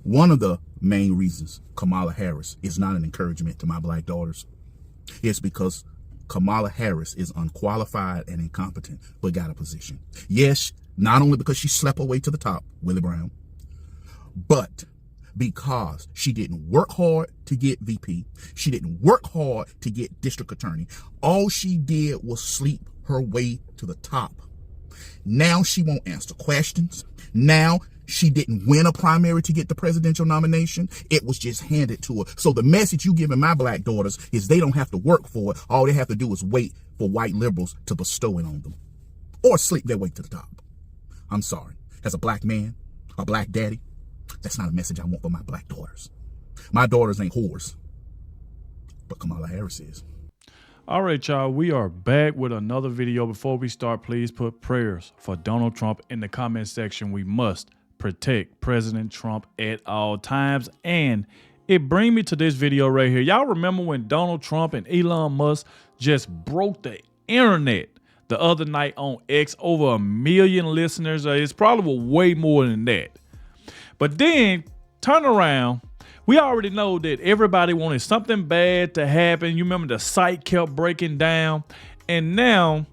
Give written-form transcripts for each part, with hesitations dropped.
One of the main reasons Kamala Harris is not an encouragement to my black daughters is because Kamala Harris is unqualified and incompetent, but got a position. Yes, not only because she slept her way to the top, Willie Brown, but because she didn't work hard to get VP. She didn't work hard to get district attorney. All she did was sleep her way to the top. Now she won't answer questions. Now she didn't win a primary to get the presidential nomination. It was just handed to her. So the message you giving my black daughters is they don't have to work for it. All they have to do is wait for white liberals to bestow it on them or sleep their way to the top. I'm sorry. As a black man, a black daddy, that's not a message I want for my black daughters. My daughters ain't whores, but Kamala Harris is. All right, y'all, we are back with another video. Before we start, please put prayers for Donald Trump in the comment section. We must protect President Trump at all times. And it brings me to this video right here. Y'all remember when Donald Trump and Elon Musk just broke the internet the other night on X? Over 1 million listeners. It's probably way more than that. But then turn around. We already know that everybody wanted something bad to happen. You remember the site kept breaking down. And now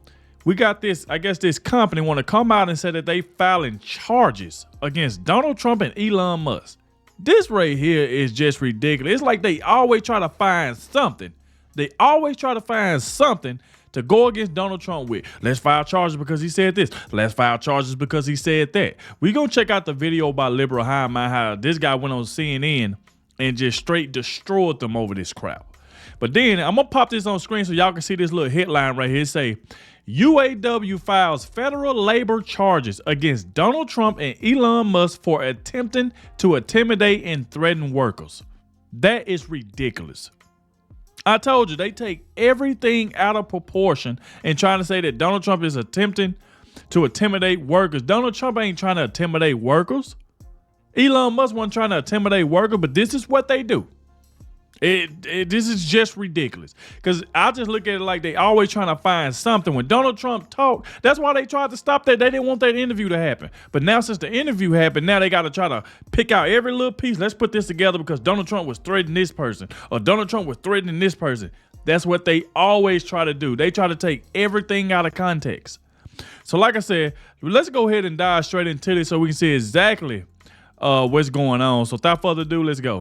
we got this, I guess this company want to come out and say that they filing charges against Donald Trump and Elon Musk. This right here is just ridiculous. It's like they always try to find something. They always try to find something to go against Donald Trump with. Let's file charges because he said this. Let's file charges because he said that. We gonna check out the video by Liberal High Mind, how this guy went on CNN and just straight destroyed them over this crowd. But then I'm gonna pop this on screen so y'all can see this little headline right here. It say, UAW files federal labor charges against Donald Trump and Elon Musk for attempting to intimidate and threaten workers. That is ridiculous. I told you, they take everything out of proportion and trying to say that Donald Trump is attempting to intimidate workers. Donald Trump ain't trying to intimidate workers. Elon Musk wasn't trying to intimidate workers, but this is what they do. This is just ridiculous. Because I just look at it like they always trying to find something. When Donald Trump talked, that's why they tried to stop that. They didn't want that interview to happen. But now since the interview happened, now they got to try to pick out every little piece. Let's put this together because Donald Trump was threatening this person or Donald Trump was threatening this person. That's what they always try to do. They try to take everything out of context. So like I said, let's go ahead and dive straight into this so we can see exactly what's going on. So without further ado, let's go.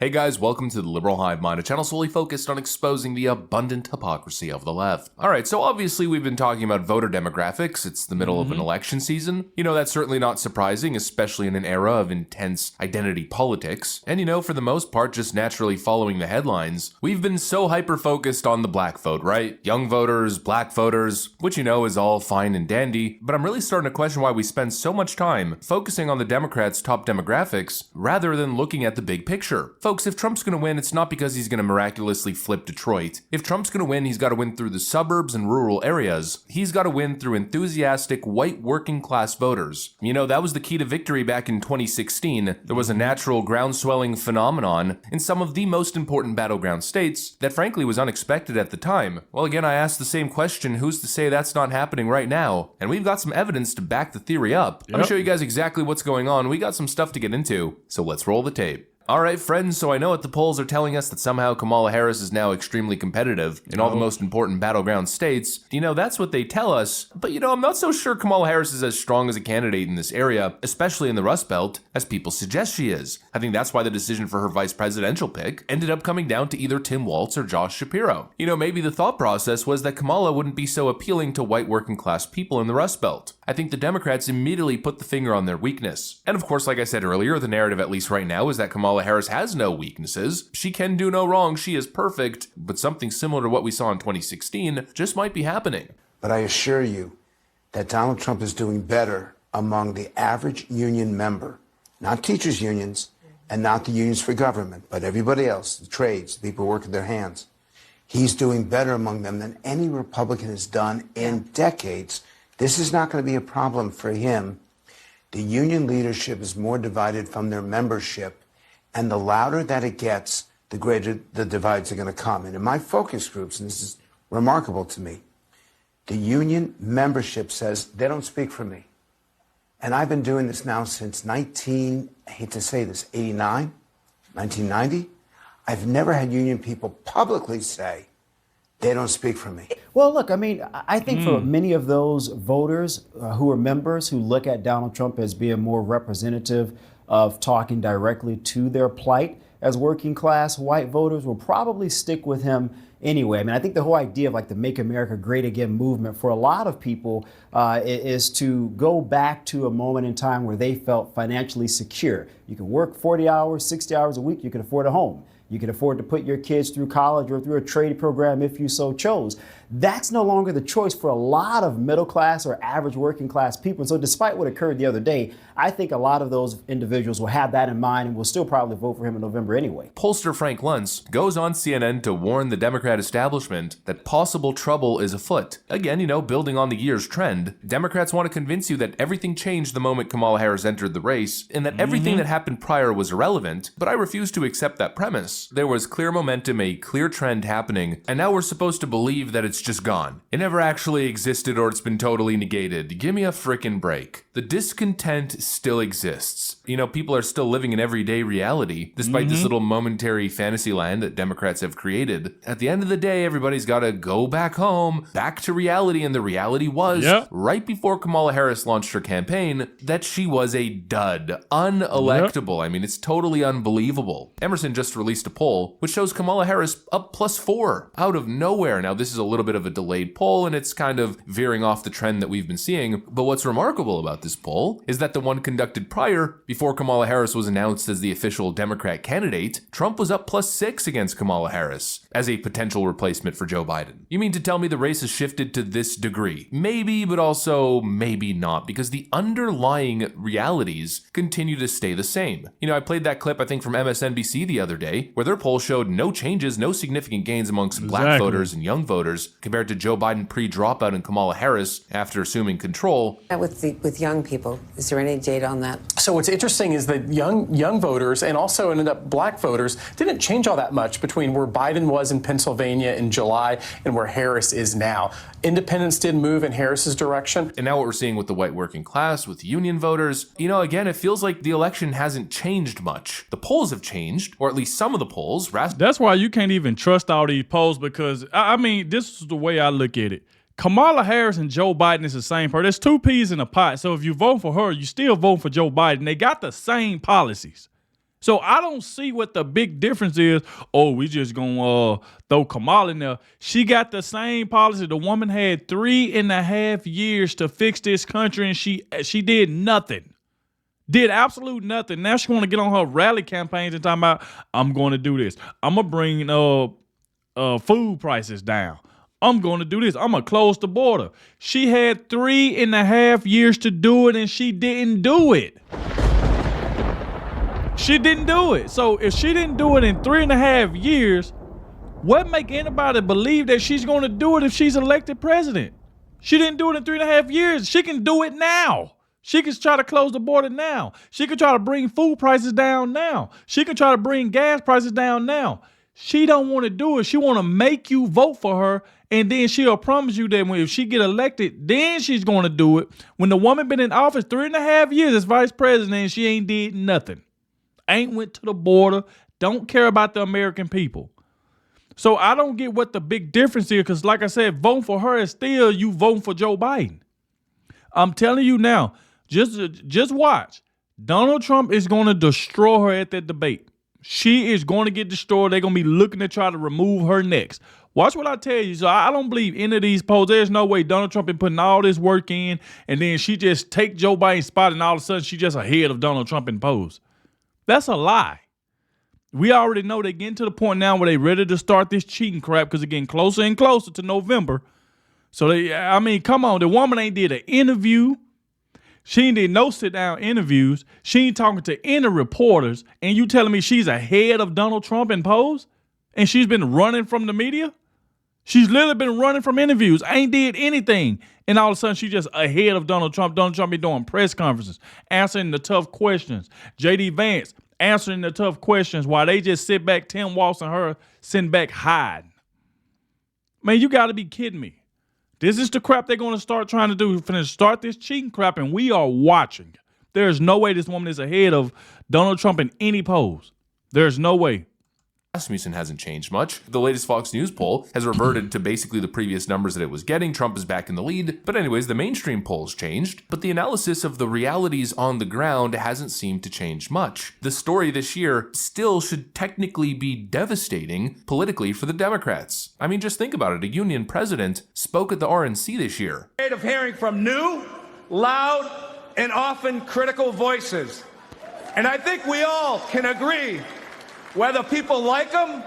Hey guys, welcome to the Liberal Hive Mind, a channel solely focused on exposing the abundant hypocrisy of the left. Alright, so obviously we've been talking about voter demographics. It's the middle of an election season. You know, that's certainly not surprising, especially in an era of intense identity politics. And you know, for the most part, just naturally following the headlines, we've been so hyper-focused on the black vote, right? Young voters, black voters, which you know is all fine and dandy, but I'm really starting to question why we spend so much time focusing on the Democrats' top demographics rather than looking at the big picture. Folks, if Trump's gonna win, it's not because he's gonna miraculously flip Detroit. If Trump's gonna win, he's gotta win through the suburbs and rural areas. He's gotta win through enthusiastic, white working class voters. You know, that was the key to victory back in 2016. There was a natural ground-swelling phenomenon in some of the most important battleground states that frankly was unexpected at the time. Well, again, I asked the same question, who's to say that's not happening right now? And we've got some evidence to back the theory up. Let me show you guys exactly what's going on. We got some stuff to get into, so let's roll the tape. Alright friends, so I know what the polls are telling us that somehow Kamala Harris is now extremely competitive in all the most important battleground states. You know, that's what they tell us, but you know, I'm not so sure Kamala Harris is as strong as a candidate in this area, especially in the Rust Belt, as people suggest she is. I think that's why the decision for her vice presidential pick ended up coming down to either Tim Walz or Josh Shapiro. You know, maybe the thought process was that Kamala wouldn't be so appealing to white working class people in the Rust Belt. I think the Democrats immediately put the finger on their weakness. And of course, like I said earlier, the narrative at least right now is that Kamala Harris has no weaknesses. She can do no wrong, she is perfect, but something similar to what we saw in 2016 just might be happening. But I assure you that Donald Trump is doing better among the average union member, not teachers' unions and not the unions for government, but everybody else, the trades, the people working their hands. He's doing better among them than any Republican has done in decades. This is not going to be a problem for him. The union leadership is more divided from their membership, and the louder that it gets, the greater the divides are going to come. And in my focus groups, and this is remarkable to me, the union membership says they don't speak for me. And I've been doing this now since I hate to say this, 89, 1990. I've never had union people publicly say they don't speak for me. Well, look, I mean, I think for many of those voters who are members who look at Donald Trump as being more representative of talking directly to their plight as working class white voters will probably stick with him anyway. I mean, I think the whole idea of like the Make America Great Again movement for a lot of people is to go back to a moment in time where they felt financially secure. You could work 40 hours, 60 hours a week, you could afford a home. You can afford to put your kids through college or through a trade program if you so chose. That's no longer the choice for a lot of middle class or average working class people. And so despite what occurred the other day, I think a lot of those individuals will have that in mind and will still probably vote for him in November anyway. Pollster Frank Luntz goes on CNN to warn the Democrat establishment that possible trouble is afoot. Again, building on the year's trend, Democrats want to convince you that everything changed the moment Kamala Harris entered the race and that everything that happened prior was irrelevant, but I refuse to accept that premise. There was clear momentum, a clear trend happening, and now we're supposed to believe that it's just gone. It never actually existed or it's been totally negated. Give me a frickin' break. The discontent still exists. People are still living in everyday reality, despite this little momentary fantasy land that Democrats have created. At the end of the day, everybody's got to go back home, back to reality, and the reality was, right before Kamala Harris launched her campaign, that she was a dud. Unelectable. I mean, it's totally unbelievable. Emerson just released a poll, which shows Kamala Harris up +4 out of nowhere. Now, this is a little bit of a delayed poll, and it's kind of veering off the trend that we've been seeing, but what's remarkable about this poll is that the one conducted prior, before Kamala Harris was announced as the official Democrat candidate, Trump was up +6 against Kamala Harris as a potential replacement for Joe Biden. You mean to tell me the race has shifted to this degree? Maybe, but also maybe not, because the underlying realities continue to stay the same. I played that clip, I think, from MSNBC the other day, where their poll showed no changes, no significant gains amongst black voters and young voters compared to Joe Biden pre-dropout and Kamala Harris after assuming control. With young people, is there any data on that? So what's interesting is that young voters and also ended up black voters didn't change all that much between where Biden was in Pennsylvania in July and where Harris is now. Independents did move in Harris's direction. And now what we're seeing with the white working class, with union voters, again, it feels like the election hasn't changed much. The polls have changed, or at least some of the polls. That's why you can't even trust all these polls, because, I mean, this is the way I look at it. Kamala Harris and Joe Biden is the same person. There's two peas in a pot. So if you vote for her, you still vote for Joe Biden. They got the same policies. So I don't see what the big difference is. Oh, we just gonna throw Kamala in there. She got the same policy. The woman had 3.5 years to fix this country, and she did nothing. Did absolute nothing. Now she want to get on her rally campaigns and talking about, I'm going to do this. I'm going to bring food prices down. I'm going to do this. I'm going to close the border. She had 3.5 years to do it, and she didn't do it. She didn't do it. So if she didn't do it in 3.5 years, what make anybody believe that she's going to do it if she's elected president? She didn't do it in 3.5 years. She can do it now. She can try to close the border now. She can try to bring food prices down now. She can try to bring gas prices down now. She don't want to do it. She want to make you vote for her, and then she'll promise you that if she get elected, then she's going to do it. When the woman been in office 3.5 years as vice president, she ain't did nothing. Ain't went to the border. Don't care about the American people. So I don't get what the big difference is, because like I said, voting for her is still you voting for Joe Biden. I'm telling you now, just watch. Donald Trump is going to destroy her at that debate. She is going to get destroyed. They're going to be looking to try to remove her next. Watch what I tell you. So I don't believe any of these polls. There's no way Donald Trump been putting all this work in, and then she just take Joe Biden's spot, and all of a sudden she just ahead of Donald Trump in polls. That's a lie. We already know they're getting to the point now where they're ready to start this cheating crap because it's getting closer and closer to November. So come on. The woman ain't did an interview. She ain't did no sit-down interviews. She ain't talking to any reporters. And you telling me she's ahead of Donald Trump in polls? And she's been running from the media? She's literally been running from interviews. Ain't did anything. And all of a sudden, she's just ahead of Donald Trump. Donald Trump been doing press conferences, answering the tough questions. J.D. Vance answering the tough questions while they just sit back, Tim Walz and her sitting back hiding. Man, you got to be kidding me. This is the crap they're going to start trying to do. We're going to start this cheating crap, and we are watching. There's no way this woman is ahead of Donald Trump in any polls. There's no way. Rasmussen hasn't changed much. The latest Fox News poll has reverted to basically the previous numbers that it was getting. Trump is back in the lead. But anyways, the mainstream polls changed, but the analysis of the realities on the ground hasn't seemed to change much. The story this year still should technically be devastating politically for the Democrats. I mean, just think about it. A union president spoke at the RNC this year. Of hearing from new, loud, and often critical voices. And I think we all can agree, whether people like him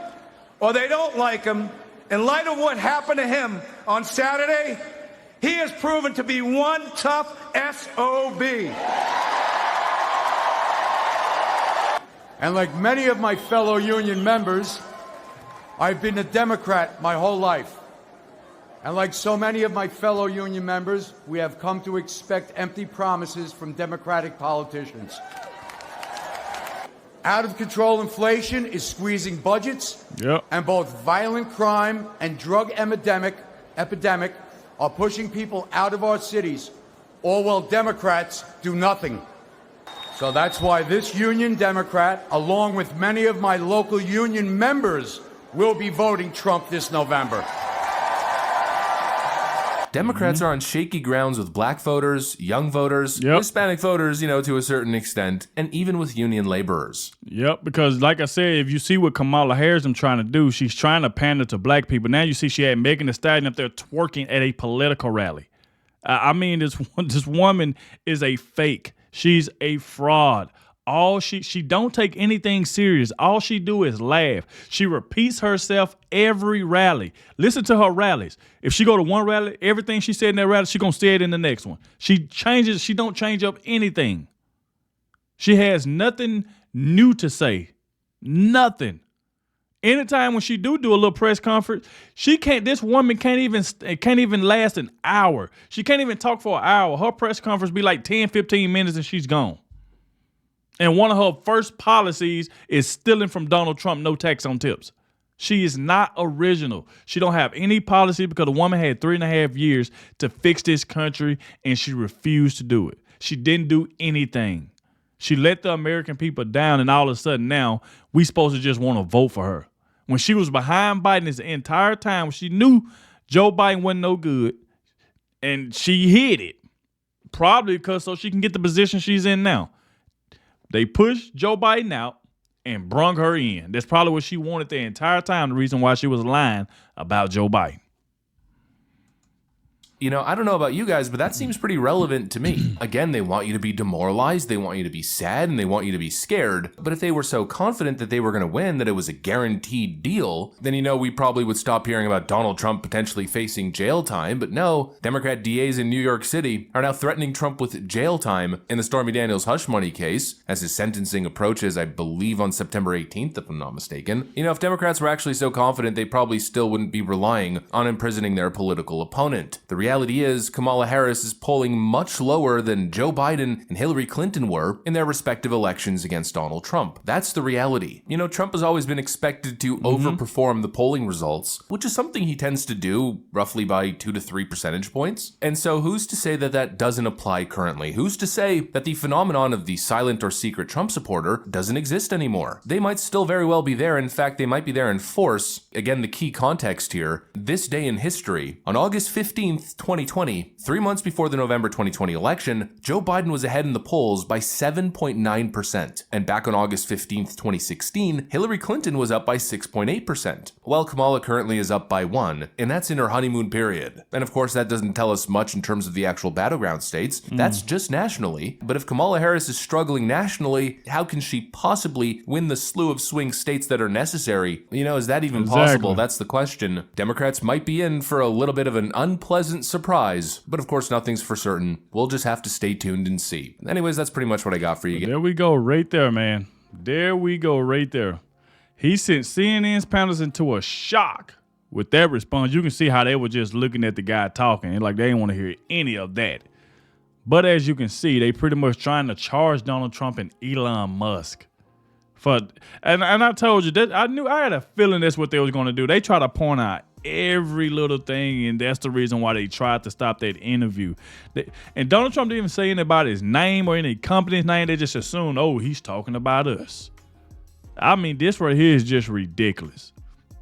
or they don't like him, in light of what happened to him on Saturday, he has proven to be one tough SOB. And like many of my fellow union members, I've been a Democrat my whole life. And like so many of my fellow union members, we have come to expect empty promises from Democratic politicians. Out-of-control inflation is squeezing budgets, and both violent crime and drug epidemic are pushing people out of our cities, all while Democrats do nothing. So that's why this union Democrat, along with many of my local union members, will be voting Trump this November. Democrats are on shaky grounds with black voters, young voters, Hispanic voters, to a certain extent, and even with union laborers. Yep, because like I said, if you see what Kamala Harris is trying to do, she's trying to pander to black people. Now you see she had Megan Thee Stallion up there twerking at a political rally. I mean, this woman is a fake. She's a fraud. She don't take anything serious. All she do is laugh. She repeats herself every rally. Listen to her rallies. If she go to one rally, everything she said in that rally, she gonna say it in the next one. She don't change up anything. She has nothing new to say. Nothing. Anytime when she do a little press conference, this woman can't even last an hour. She can't even talk for an hour. Her press conference be like 10, 15 minutes and she's gone. And one of her first policies is stealing from Donald Trump, no tax on tips. She is not original. She don't have any policy because the woman had 3.5 years to fix this country and she refused to do it. She didn't do anything. She let the American people down, and all of a sudden now we supposed to just want to vote for her. When she was behind Biden this entire time, when she knew Joe Biden wasn't no good, and she hid it, probably because so she can get the position she's in now. They pushed Joe Biden out and brung her in. That's probably what she wanted the entire time, the reason why she was lying about Joe Biden. I don't know about you guys, but that seems pretty relevant to me. Again, they want you to be demoralized, they want you to be sad, and they want you to be scared. But if they were so confident that they were going to win, that it was a guaranteed deal, then we probably would stop hearing about Donald Trump potentially facing jail time. But no, Democrat DAs in New York City are now threatening Trump with jail time in the Stormy Daniels hush money case as his sentencing approaches, I believe, on September 18th, if I'm not mistaken. If Democrats were actually so confident, they probably still wouldn't be relying on imprisoning their political opponent. The reality is Kamala Harris is polling much lower than Joe Biden and Hillary Clinton were in their respective elections against Donald Trump. That's the reality. Trump has always been expected to overperform the polling results, which is something he tends to do roughly by 2 to 3 percentage points. And so who's to say that that doesn't apply currently? Who's to say that the phenomenon of the silent or secret Trump supporter doesn't exist anymore? They might still very well be there. In fact, they might be there in force. Again, the key context here, this day in history, on August 15th, 2020, 3 months before the November 2020 election, Joe Biden was ahead in the polls by 7.9%. And back on August 15th, 2016, Hillary Clinton was up by 6.8%, while Kamala currently is up by 1%, and that's in her honeymoon period. And of course, that doesn't tell us much in terms of the actual battleground states. That's just nationally. But if Kamala Harris is struggling nationally, how can she possibly win the slew of swing states that are necessary? Is that even possible? That's the question. Democrats might be in for a little bit of an unpleasant surprise, but of course nothing's for certain. We'll just have to stay tuned and see. Anyways, that's pretty much what I got for you. There we go right there, man. There we go right there. He sent CNN's panelists into a shock with that response. You can see how they were just looking at the guy talking, like they didn't want to hear any of that. But as you can see, they pretty much trying to charge Donald Trump and Elon Musk. And I told you that I had a feeling that's what they was going to do. They try to point out every little thing, and that's the reason why they tried to stop that interview. And Donald Trump didn't even say anything about his name or any company's name. They just assumed, oh, he's talking about us. I mean, this right here is just ridiculous.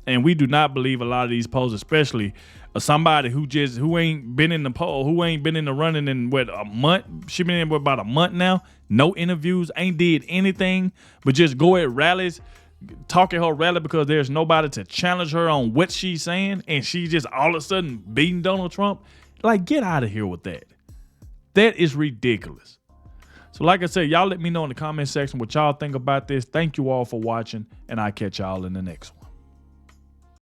And we do not believe a lot of these polls, especially somebody who ain't been in the poll, who ain't been in the running in a month. She been in about a month now. No interviews, ain't did anything but just go at rallies, talk at her rally because there's nobody to challenge her on what she's saying, and she just all of a sudden beating Donald Trump. Like, get out of here with that. That is ridiculous. So like I said, y'all let me know in the comment section what y'all think about this. Thank you all for watching, and I'll catch y'all in the next one.